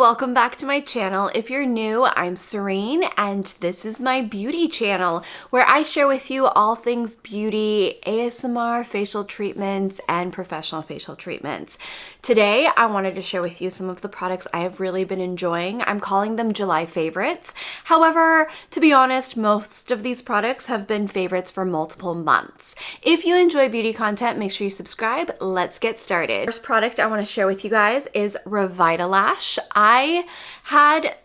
welcome back to my channel. If you're new, I'm Serein and this is my beauty channel where I share with you all things beauty, ASMR, facial treatments, and professional facial treatments. Today, I wanted to share with you some of the products I have really been enjoying. I'm calling them July favorites. However, to be honest, most of these products have been favorites for multiple months. If you enjoy beauty content, make sure you subscribe. Let's get started. First product I want to share with you guys is ReVital Lash. I had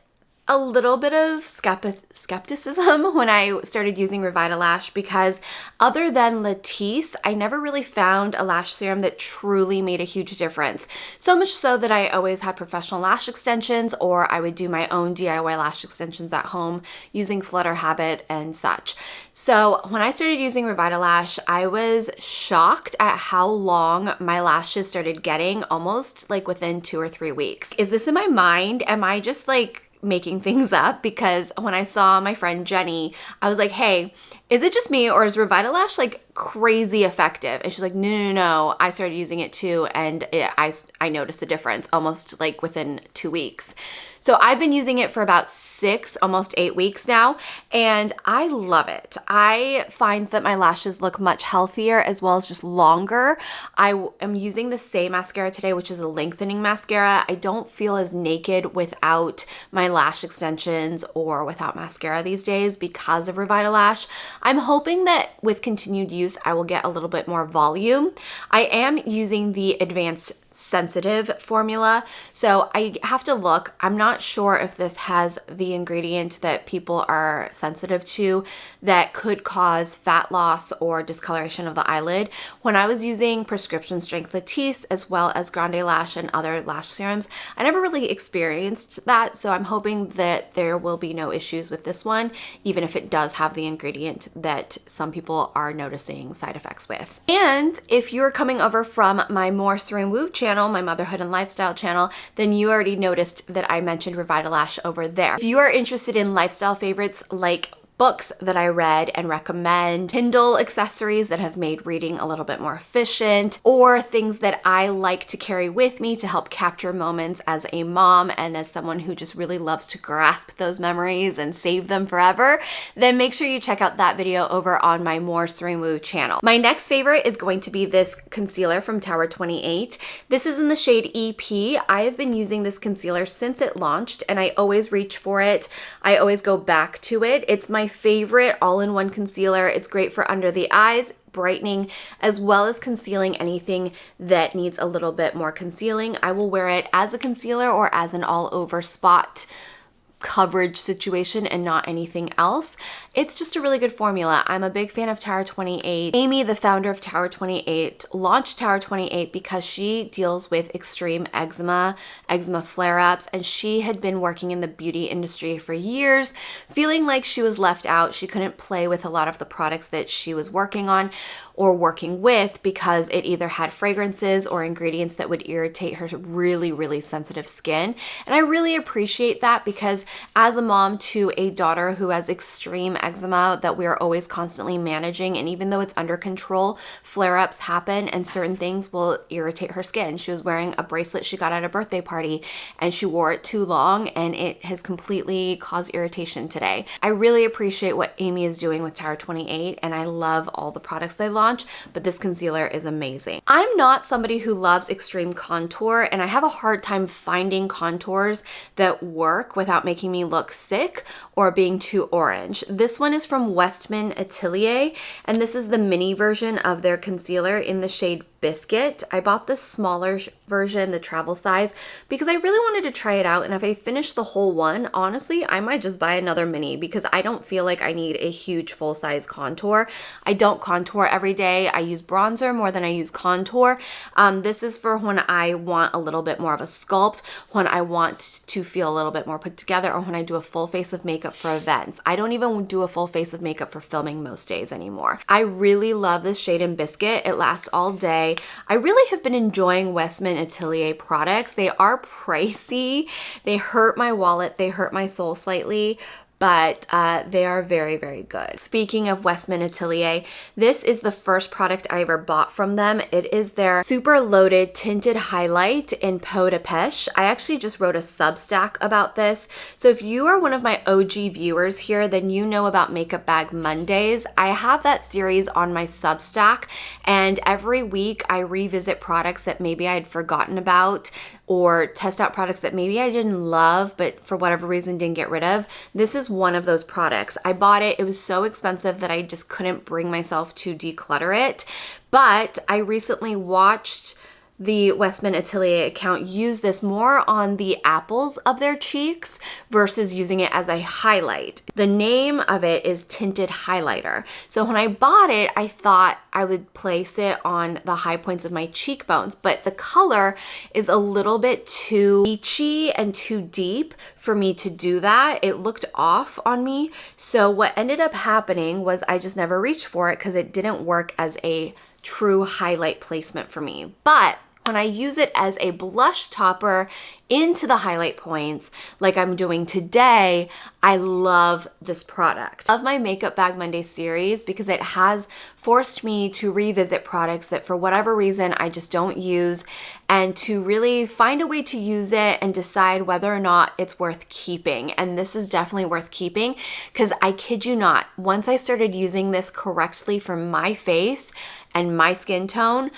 a little bit of skepticism when I started using ReVital Lash because other than Latisse, I never really found a lash serum that truly made a huge difference. So much so that I always had professional lash extensions, or I would do my own DIY lash extensions at home using Flutter Habit and such. So when I started using ReVital Lash, I was shocked at how long my lashes started getting, almost like within 2 or 3 weeks. Is this in my mind? Am I just like making things up? Because when I saw my friend Jenny, I was like, hey, is it just me or is ReVital Lash like crazy effective? And she's like, no. I started using it too, and I noticed a difference almost like within 2 weeks. So I've been using it for about 6, almost 8 weeks now, and I love it. I find that my lashes look much healthier as well as just longer. I am using the SAIE mascara today, which is a lengthening mascara. I don't feel as naked without my lash extensions or without mascara these days because of ReVital Lash. I'm hoping that with continued use, I will get a little bit more volume. I am using the advanced sensitive formula, so I have to look. I'm not sure if this has the ingredient that people are sensitive to that could cause fat loss or discoloration of the eyelid. When I was using prescription strength Latisse as well as Grande Lash and other lash serums, I never really experienced that, so I'm hoping that there will be no issues with this one, even if it does have the ingredient that some people are noticing side effects with. And if you're coming over from my More Serein Woo channel, my motherhood and lifestyle channel, then you already noticed that I mentioned ReVital Lash over there. If you are interested in lifestyle favorites like books that I read and recommend, Kindle accessories that have made reading a little bit more efficient, or things that I like to carry with me to help capture moments as a mom and as someone who just really loves to grasp those memories and save them forever, then make sure you check out that video over on my More Serein Woo channel. My next favorite is going to be this concealer from Tower 28. This is in the shade EP. I have been using this concealer since it launched and I always reach for it. I always go back to it. It's my favorite all-in-one concealer. It's great for under the eyes, brightening, as well as concealing anything that needs a little bit more concealing. I will wear it as a concealer or as an all-over spot coverage situation and not anything else. It's just a really good formula. I'm a big fan of Tower 28. Amy, the founder of Tower 28, launched Tower 28 because she deals with extreme eczema flare-ups, and she had been working in the beauty industry for years, feeling like she was left out. She couldn't play with a lot of the products that she was working on or working with because it either had fragrances or ingredients that would irritate her really, really sensitive skin. And I really appreciate that because as a mom to a daughter who has extreme eczema that we are always constantly managing, and even though it's under control, flare-ups happen and certain things will irritate her skin. She was wearing a bracelet she got at a birthday party and she wore it too long and it has completely caused irritation today. I really appreciate what Amy is doing with Tower 28 and I love all the products they launch, but this concealer is amazing. I'm not somebody who loves extreme contour and I have a hard time finding contours that work without making me look sick or being too orange. This one is from Westman Atelier and this is the mini version of their concealer in the shade Biscuit. I bought the smaller version, the travel size, because I really wanted to try it out, and if I finish the whole one, honestly, I might just buy another mini because I don't feel like I need a huge full-size contour. I don't contour every day. I use bronzer more than I use contour. This is for when I want a little bit more of a sculpt, when I want to feel a little bit more put together, or when I do a full face of makeup for events. I don't even do a full face of makeup for filming most days anymore. I really love this shade in Biscuit. It lasts all day. I really have been enjoying Westman Atelier products. They are pricey. They hurt my wallet. They hurt my soul slightly. but they are very, very good. Speaking of Westman Atelier, this is the first product I ever bought from them. It is their super loaded tinted highlight in Peau de Peche. I actually just wrote a Substack about this. So if you are one of my OG viewers here, then you know about Makeup Bag Mondays. I have that series on my Substack, and every week I revisit products that maybe I had forgotten about or test out products that maybe I didn't love, but for whatever reason didn't get rid of. This is one of those products. I bought it. It was so expensive that I just couldn't bring myself to declutter it. But I recently watched the Westman Atelier account use this more on the apples of their cheeks versus using it as a highlight. The name of it is Tinted Highlighter. So when I bought it, I thought I would place it on the high points of my cheekbones, but the color is a little bit too peachy and too deep for me to do that. It looked off on me. So what ended up happening was I just never reached for it because it didn't work as a true highlight placement for me. But when I use it as a blush topper into the highlight points, like I'm doing today, I love this product. I love my Makeup Bag Monday series because it has forced me to revisit products that for whatever reason I just don't use, and to really find a way to use it and decide whether or not it's worth keeping. And this is definitely worth keeping because I kid you not, once I started using this correctly for my face and my skin tone,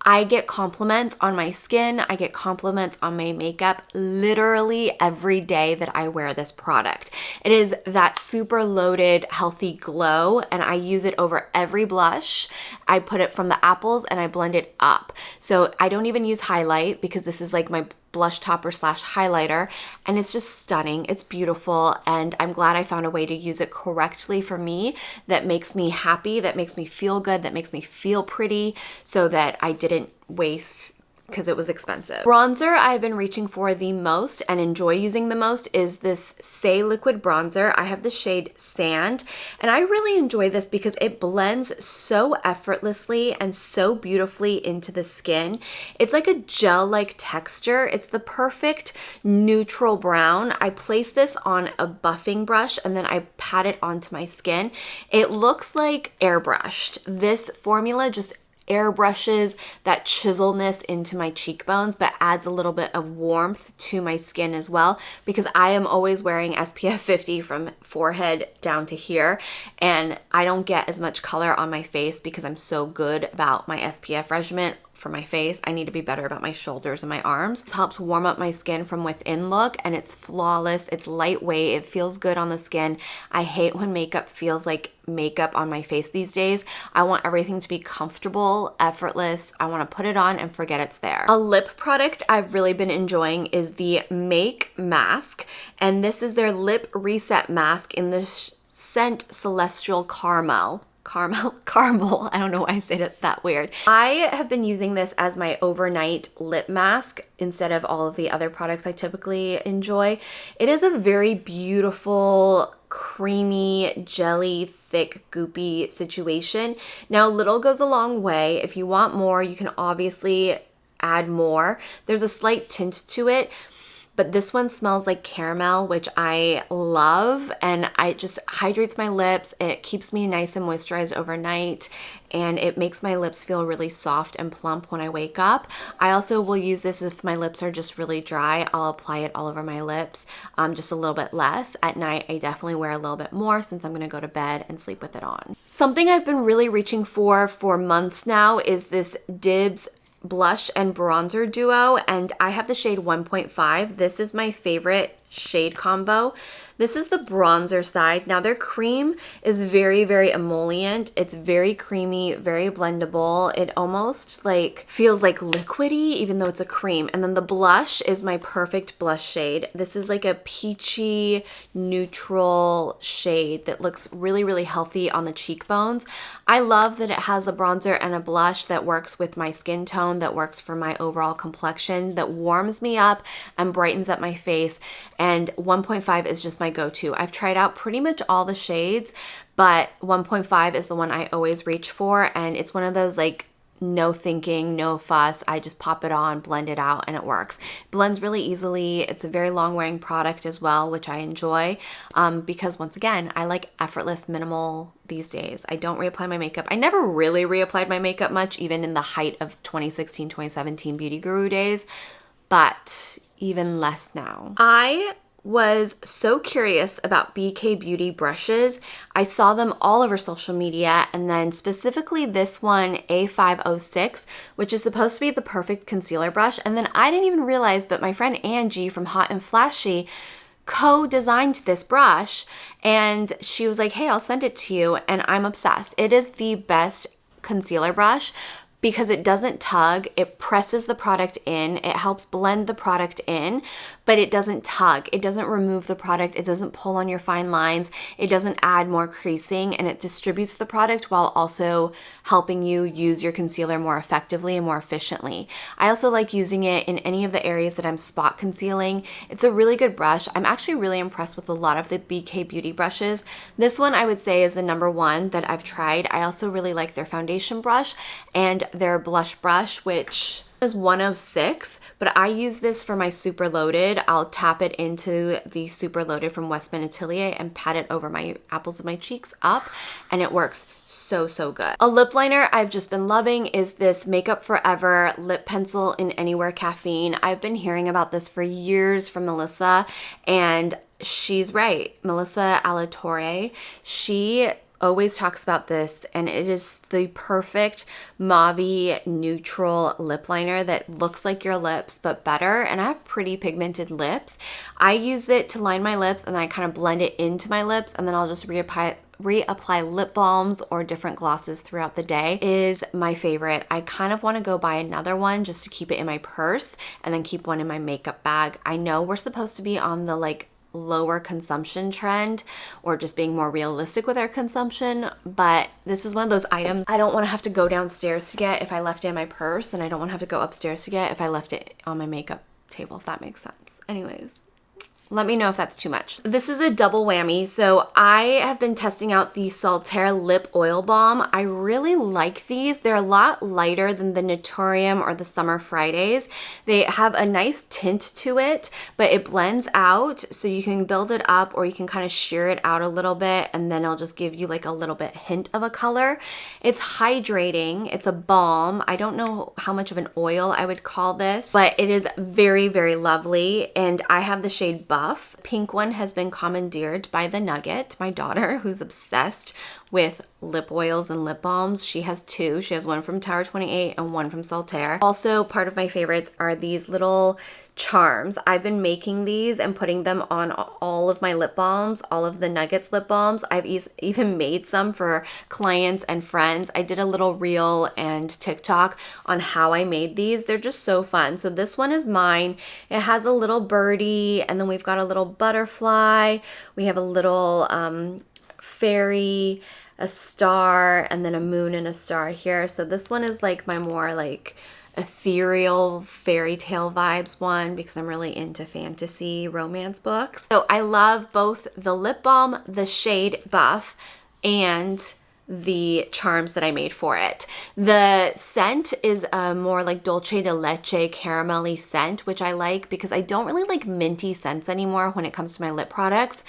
I get compliments on my skin, I get compliments on my makeup literally every day that I wear this product. It is that super loaded, healthy glow, and I use it over every blush. I put it from the apples and I blend it up. So I don't even use highlight because this is like my blush topper slash highlighter, and it's just stunning. It's beautiful, and I'm glad I found a way to use it correctly for me that makes me happy, that makes me feel good, that makes me feel pretty, so that I didn't waste because it was expensive. Bronzer I've been reaching for the most and enjoy using the most is this SAIE liquid bronzer. I have the shade Sand, and I really enjoy this because it blends so effortlessly and so beautifully into the skin. It's like a gel-like texture. It's the perfect neutral brown. I place this on a buffing brush and then I pat it onto my skin. It looks like airbrushed. This formula just airbrushes that chiselness into my cheekbones, but adds a little bit of warmth to my skin as well, because I am always wearing SPF 50 from forehead down to here, and I don't get as much color on my face because I'm so good about my SPF regimen. For my face, I need to be better about my shoulders and my arms. It helps warm up my skin from within look, and it's flawless. It's lightweight. It feels good on the skin. I hate when makeup feels like makeup on my face these days. I want everything to be comfortable, effortless. I want to put it on and forget it's there. A lip product I've really been enjoying is the Make Mask, and this is their lip reset mask in this scent Celestial Caramel. Caramel. I don't know why I said it that weird. I have been using this as my overnight lip mask instead of all of the other products I typically enjoy. It is a very beautiful, creamy, jelly, thick, goopy situation. Now, little goes a long way. If you want more, you can obviously add more. There's a slight tint to it, but this one smells like caramel, which I love, and it just hydrates my lips. It keeps me nice and moisturized overnight, and it makes my lips feel really soft and plump when I wake up. I also will use this if my lips are just really dry. I'll apply it all over my lips, just a little bit less. At night, I definitely wear a little bit more since I'm gonna go to bed and sleep with it on. Something I've been really reaching for months now is this DIBS blush and bronzer duo, and I have the shade 1.5. This is my favorite shade combo. This is the bronzer side. Now their cream is very, very emollient. It's very creamy, very blendable. It almost like feels like liquidy even though it's a cream. And then the blush is my perfect blush shade. This is like a peachy, neutral shade that looks really, really healthy on the cheekbones. I love that it has a bronzer and a blush that works with my skin tone, that works for my overall complexion, that warms me up and brightens up my face. And 1.5 is just my go-to. I've tried out pretty much all the shades, but 1.5 is the one I always reach for, and it's one of those like no thinking, no fuss. I just pop it on, blend it out, and it works. Blends really easily. It's a very long wearing product as well, which I enjoy because once again, I like effortless, minimal these days. I don't reapply my makeup. I never really reapplied my makeup much, even in the height of 2016, 2017 beauty guru days, but even less now. I was so curious about BK Beauty brushes. I saw them all over social media, and then specifically this one, A506, which is supposed to be the perfect concealer brush. And then I didn't even realize, but my friend Angie from Hot and Flashy co-designed this brush, and she was like, hey, I'll send it to you, and I'm obsessed. It is the best concealer brush because it doesn't tug, it presses the product in, it helps blend the product in, but it doesn't tug, it doesn't remove the product, it doesn't pull on your fine lines, it doesn't add more creasing, and it distributes the product while also helping you use your concealer more effectively and more efficiently. I also like using it in any of the areas that I'm spot concealing. It's a really good brush. I'm actually really impressed with a lot of the BK Beauty brushes. This one I would say is the number one that I've tried. I also really like their foundation brush and their blush brush, which is 106, but I use this for my super loaded. I'll tap it into the super loaded from Westman Atelier and pat it over my apples of my cheeks up, and it works so good. A lip liner I've just been loving is this Makeup Forever lip pencil in Anywhere Caffeine. I've been hearing about this for years from Melissa, and she's right. Melissa Alatorre, she always talks about this, and it is the perfect mauve neutral lip liner that looks like your lips but better. And I have pretty pigmented lips. I use it to line my lips, and then I kind of blend it into my lips, and then I'll just reapply lip balms or different glosses throughout the day. Is my favorite. I kind of want to go buy another one just to keep it in my purse and then keep one in my makeup bag. I know we're supposed to be on the lower consumption trend, or just being more realistic with our consumption, but this is one of those items I don't want to have to go downstairs to get if I left it in my purse, and I don't want to have to go upstairs to get if I left it on my makeup table, if that makes sense. Anyways, let me know if that's too much. This is a double whammy. So I have been testing out the SALTAIR Lip Oil Balm. I really like these. They're a lot lighter than the Naturium or the Summer Fridays. They have a nice tint to it, but it blends out, so you can build it up or you can kind of sheer it out a little bit, and then it'll just give you like a little bit hint of a color. It's hydrating. It's a balm. I don't know how much of an oil I would call this, but it is very lovely, and I have the shade Buff. Pink one has been commandeered by the Nugget, my daughter, who's obsessed with lip oils and lip balms. She has two. She has one from Tower 28 and one from SALTAIR. Also, part of my favorites are these little charms. I've been making these and putting them on all of my lip balms, all of the Nuggets lip balms. I've even made some for clients and friends. I did a little reel and TikTok on how I made these. They're just so fun. So this one is mine. It has a little birdie, and then we've got a little butterfly. We have a little fairy, a star, and then a moon and a star here. So this one is like my more like ethereal fairy tale vibes one, because I'm really into fantasy romance books. So I love both the lip balm, the shade Buff, and the charms that I made for it. The scent is a more like dulce de leche caramelly scent, which I like because I don't really like minty scents anymore when it comes to my lip products.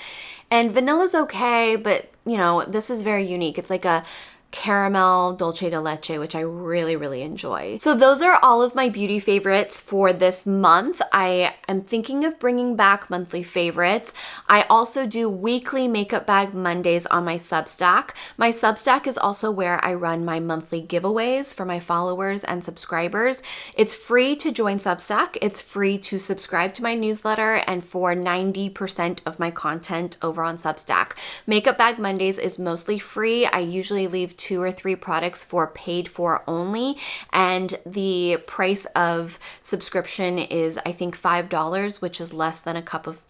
And vanilla's okay, but you know, this is very unique. It's like a caramel dulce de leche, which I really enjoy. So those are all of my beauty favorites for this month. I am thinking of bringing back monthly favorites. I also do weekly makeup bag Mondays on my Substack. My Substack is also where I run my monthly giveaways for my followers and subscribers. It's free to join Substack. It's free to subscribe to my newsletter, and for 90% of my content over on Substack. Makeup bag Mondays is mostly free. I usually leave 2 or 3 products for paid for only, and the price of subscription is I think $5, which is less than a cup of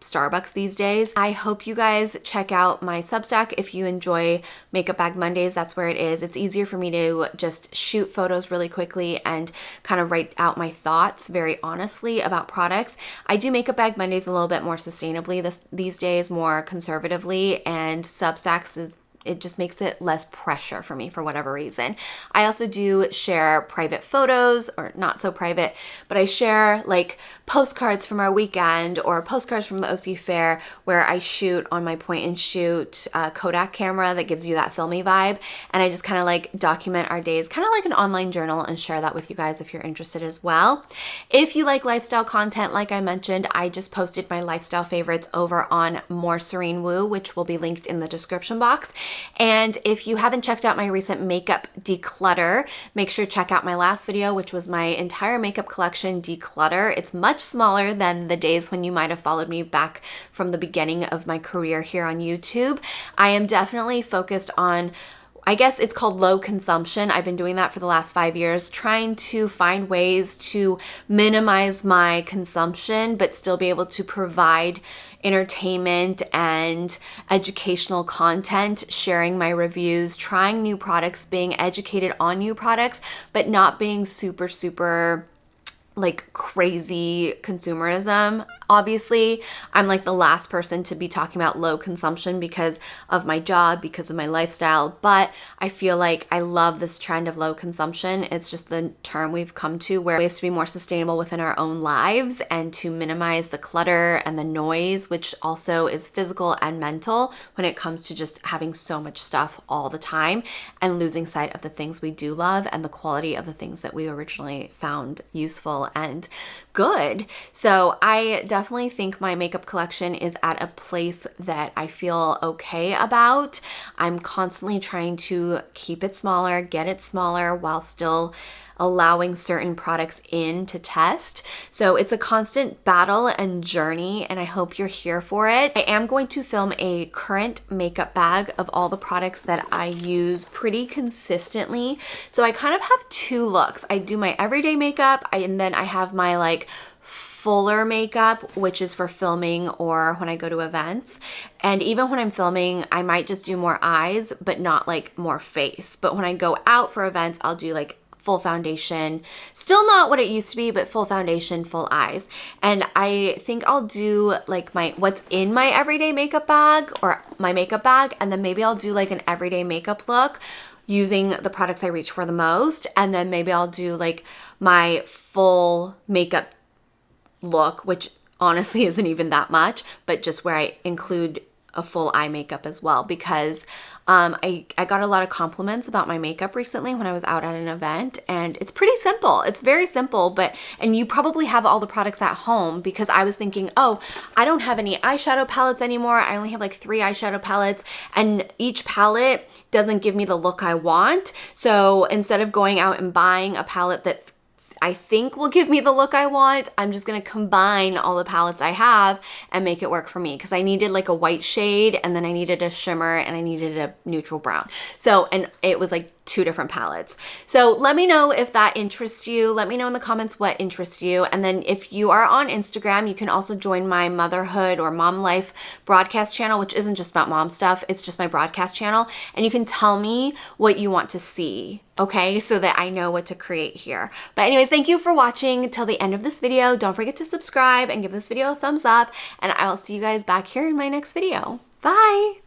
Starbucks these days. I hope you guys check out my Substack if you enjoy Makeup Bag Mondays. That's where it is. It's easier for me to just shoot photos really quickly and kind of write out my thoughts very honestly about products. I do Makeup Bag Mondays a little bit more sustainably these days, more conservatively, and Substacks is It just makes it less pressure for me for whatever reason. I also do share private photos, or not so private, but I share like postcards from our weekend or postcards from the OC Fair where I shoot on my point and shoot Kodak camera that gives you that filmy vibe. And I just kind of like document our days, kind of like an online journal, and share that with you guys if you're interested as well. If you like lifestyle content, like I mentioned, I just posted my lifestyle favorites over on More Serene Woo, which will be linked in the description box. And if you haven't checked out my recent makeup declutter, make sure to check out my last video, which was my entire makeup collection declutter. It's much smaller than the days when you might have followed me back from the beginning of my career here on YouTube. I am definitely focused on, I guess it's called low consumption. I've been doing that for the last 5 years, trying to find ways to minimize my consumption, but still be able to provide entertainment and educational content, sharing my reviews, trying new products, being educated on new products, but not being super like crazy consumerism. Obviously, I'm like the last person to be talking about low consumption because of my job, because of my lifestyle, but I feel like I love this trend of low consumption. It's just the term we've come to, where ways to be more sustainable within our own lives and to minimize the clutter and the noise, which also is physical and mental when it comes to just having so much stuff all the time and losing sight of the things we do love and the quality of the things that we originally found useful and good. So I definitely think my makeup collection is at a place that I feel okay about. I'm constantly trying to keep it smaller, get it smaller, while still allowing certain products in to test. So it's a constant battle and journey, and I hope you're here for it. I am going to film a current makeup bag of all the products that I use pretty consistently. So I kind of have two looks. I do my everyday makeup, and then I have my like fuller makeup, which is for filming or when I go to events. And even when I'm filming, I might just do more eyes, but not like more face. But when I go out for events, I'll do like full foundation, still not what it used to be, but full foundation, full eyes. And I think I'll do like what's in my everyday makeup bag, or my makeup bag, and then maybe I'll do like an everyday makeup look using the products I reach for the most. And then maybe I'll do like my full makeup look, which honestly isn't even that much, but just where I include a full eye makeup as well, because I got a lot of compliments about my makeup recently when I was out at an event, and it's pretty simple. It's very simple, and you probably have all the products at home, because I was thinking, oh, I don't have any eyeshadow palettes anymore. I only have like 3 eyeshadow palettes, and each palette doesn't give me the look I want. So instead of going out and buying a palette that I think will give me the look I want, I'm just gonna combine all the palettes I have and make it work for me, because I needed like a white shade, and then I needed a shimmer, and I needed a neutral brown. So, and it was like 2 different palettes. So let me know if that interests you. Let me know in the comments what interests you. And then if you are on Instagram, you can also join my motherhood or mom life broadcast channel, which isn't just about mom stuff. It's just my broadcast channel. And you can tell me what you want to see, okay? So that I know what to create here. But anyways, thank you for watching till the end of this video. Don't forget to subscribe and give this video a thumbs up. And I will see you guys back here in my next video. Bye.